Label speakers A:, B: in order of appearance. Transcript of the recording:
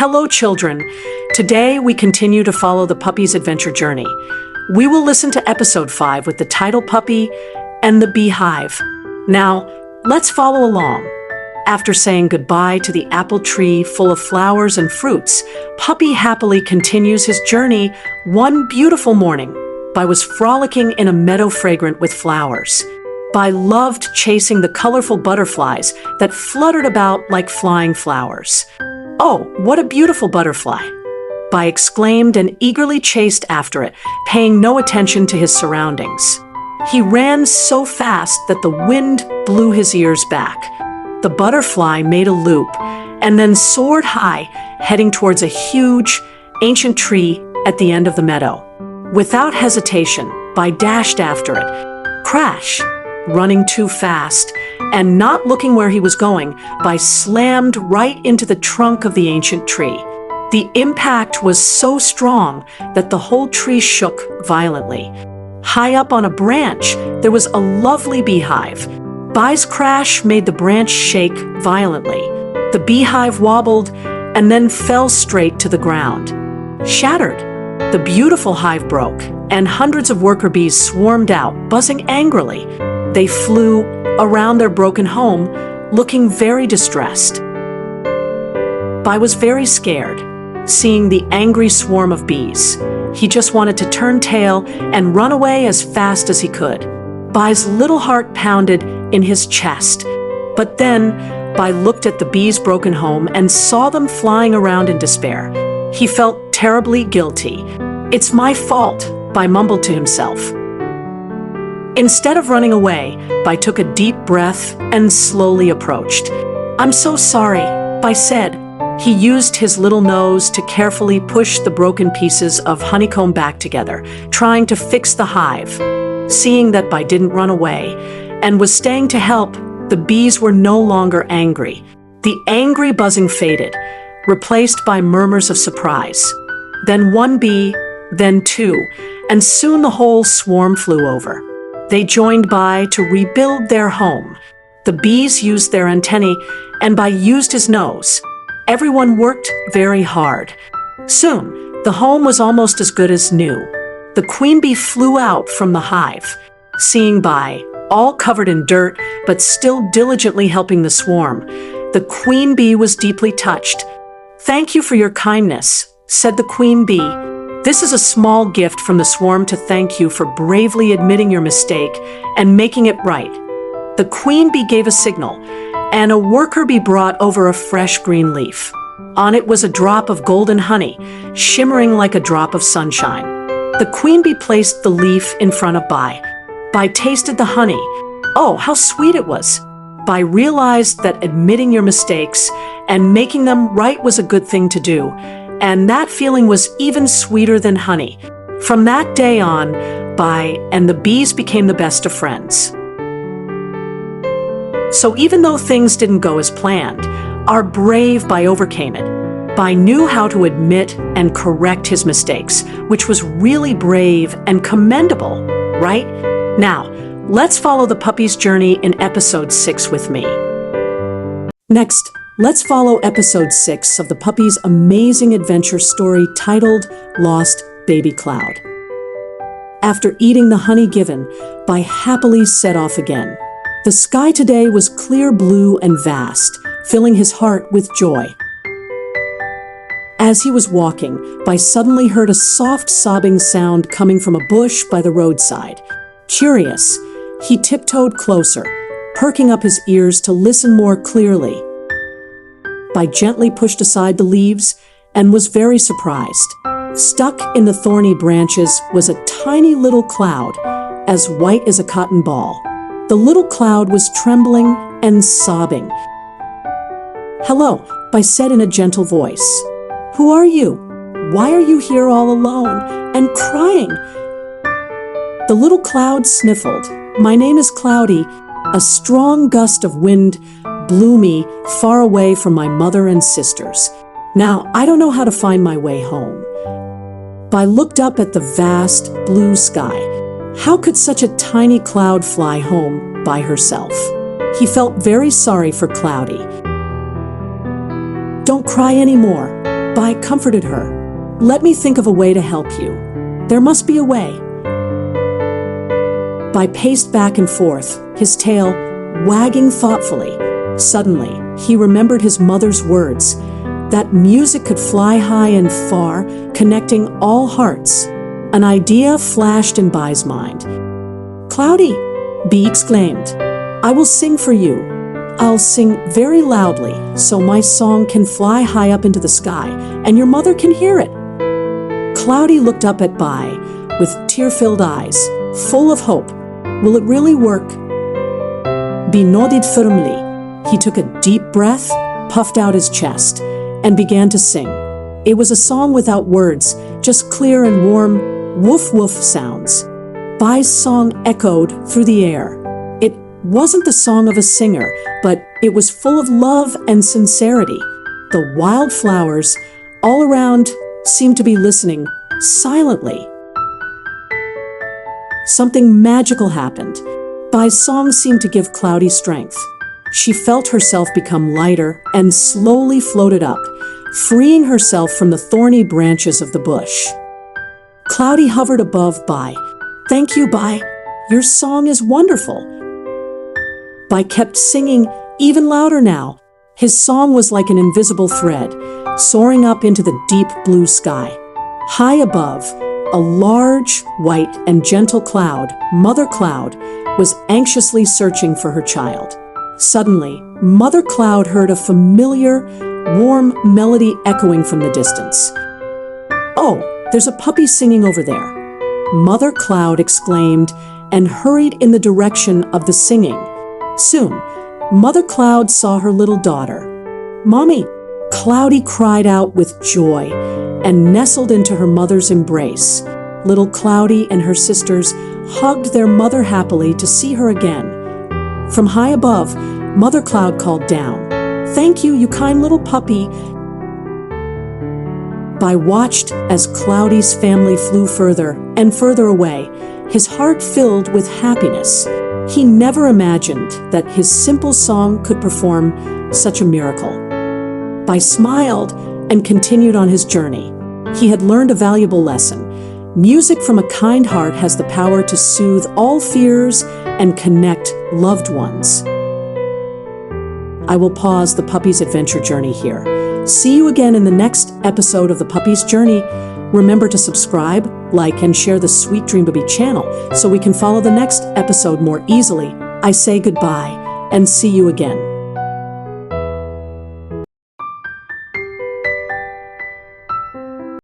A: Hello, children. Today we continue to follow the puppy's adventure journey. We will listen to episode 5 with the title Puppy and the Beehive. Now, let's follow along. After saying goodbye to the apple tree full of flowers and fruits, Puppy happily continues his journey one beautiful morning. By was frolicking in a meadow fragrant with flowers. By loved chasing the colorful butterflies that fluttered about like flying flowers. Oh, what a beautiful butterfly! By exclaimed and eagerly chased after it, paying no attention to his surroundings. He ran so fast that the wind blew his ears back. The butterfly made a loop and then soared high, heading towards a huge, ancient tree at the end of the meadow. Without hesitation, Bai dashed after it. Crash! Running too fast and not looking where he was going, Bai slammed right into the trunk of the ancient tree. The impact was so strong that the whole tree shook violently. High up on a branch, there was a lovely beehive. Bai's crash made the branch shake violently. The beehive wobbled and then fell straight to the ground. Shattered, the beautiful hive broke, and hundreds of worker bees swarmed out, buzzing angrily. They flew around their broken home, looking very distressed. Bai was very scared, seeing the angry swarm of bees. He just wanted to turn tail and run away as fast as he could. Bai's little heart pounded in his chest. But then, Bai looked at the bees' broken home and saw them flying around in despair. He felt terribly guilty. "It's my fault," Bai mumbled to himself. Instead of running away, Bai took a deep breath and slowly approached. "I'm so sorry," Bai said. He used his little nose to carefully push the broken pieces of honeycomb back together, trying to fix the hive. Seeing that Bai didn't run away and was staying to help, the bees were no longer angry. The angry buzzing faded, replaced by murmurs of surprise. Then one bee, then two, and soon the whole swarm flew over. They joined Bai to rebuild their home. The bees used their antennae, and Bai used his nose. Everyone worked very hard. Soon, the home was almost as good as new. The queen bee flew out from the hive. Seeing Bai, all covered in dirt, but still diligently helping the swarm, the queen bee was deeply touched. "Thank you for your kindness," said the queen bee. "This is a small gift from the swarm to thank you for bravely admitting your mistake and making it right." The queen bee gave a signal, and a worker bee brought over a fresh green leaf. On it was a drop of golden honey, shimmering like a drop of sunshine. The queen bee placed the leaf in front of Bai. Bai tasted the honey. Oh, how sweet it was! Bai realized that admitting your mistakes and making them right was a good thing to do, and that feeling was even sweeter than honey. From that day on, Bai and the bees became the best of friends. So even though things didn't go as planned, our brave Bai overcame it. Bai knew how to admit and correct his mistakes, which was really brave and commendable, right? Now, let's follow the puppy's journey in episode 6 with me. Next, let's follow episode 6 of the puppy's amazing adventure story titled Lost Baby Cloud. After eating the honey given, Bai happily set off again. The sky today was clear blue and vast, filling his heart with joy. As he was walking, Bai suddenly heard a soft sobbing sound coming from a bush by the roadside. Curious, he tiptoed closer, perking up his ears to listen more clearly. Bai gently pushed aside the leaves and was very surprised. Stuck in the thorny branches was a tiny little cloud, as white as a cotton ball. The little cloud was trembling and sobbing. "Hello," Bai said in a gentle voice. "Who are you? Why are you here all alone and crying?" The little cloud sniffled. "My name is Cloudy. A strong gust of wind blew me far away from my mother and sisters. Now I don't know how to find my way home." Bai looked up at the vast blue sky. How could such a tiny cloud fly home by herself? He felt very sorry for Cloudy. "Don't cry anymore," Bai comforted her. "Let me think of a way to help you. There must be a way." Bai paced back and forth, his tail wagging thoughtfully. Suddenly, he remembered his mother's words, that music could fly high and far, connecting all hearts. An idea flashed in Bai's mind. "Cloudy," Bee exclaimed, "I will sing for you. I'll sing very loudly so my song can fly high up into the sky and your mother can hear it." Cloudy looked up at Bai with tear-filled eyes, full of hope. "Will it really work?" Bee nodded firmly. He took a deep breath, puffed out his chest, and began to sing. It was a song without words, just clear and warm woof-woof sounds. Bai's song echoed through the air. It wasn't the song of a singer, but it was full of love and sincerity. The wildflowers all around seemed to be listening silently. Something magical happened. Bai's song seemed to give Cloudy strength. She felt herself become lighter and slowly floated up, freeing herself from the thorny branches of the bush. Cloudy hovered above Bai. "Thank you, Bai. Your song is wonderful." Bai kept singing even louder now. His song was like an invisible thread, soaring up into the deep blue sky. High above, a large, white, and gentle cloud, Mother Cloud, was anxiously searching for her child. Suddenly, Mother Cloud heard a familiar, warm melody echoing from the distance. "Oh, there's a puppy singing over there," Mother Cloud exclaimed and hurried in the direction of the singing. Soon, Mother Cloud saw her little daughter. "Mommy!" Cloudy cried out with joy and nestled into her mother's embrace. Little Cloudy and her sisters hugged their mother happily to see her again. From high above, Mother Cloud called down, "Thank you, you kind little puppy." Bai watched as Cloudy's family flew further and further away, his heart filled with happiness. He never imagined that his simple song could perform such a miracle. Bai smiled and continued on his journey. He had learned a valuable lesson. Music from a kind heart has the power to soothe all fears and connect loved ones. I will pause the puppy's adventure journey here. See you again in the next episode of the Puppy's Journey. Remember to subscribe, like, and share the Sweet Dream Baby channel so we can follow the next episode more easily. I say goodbye and see you again.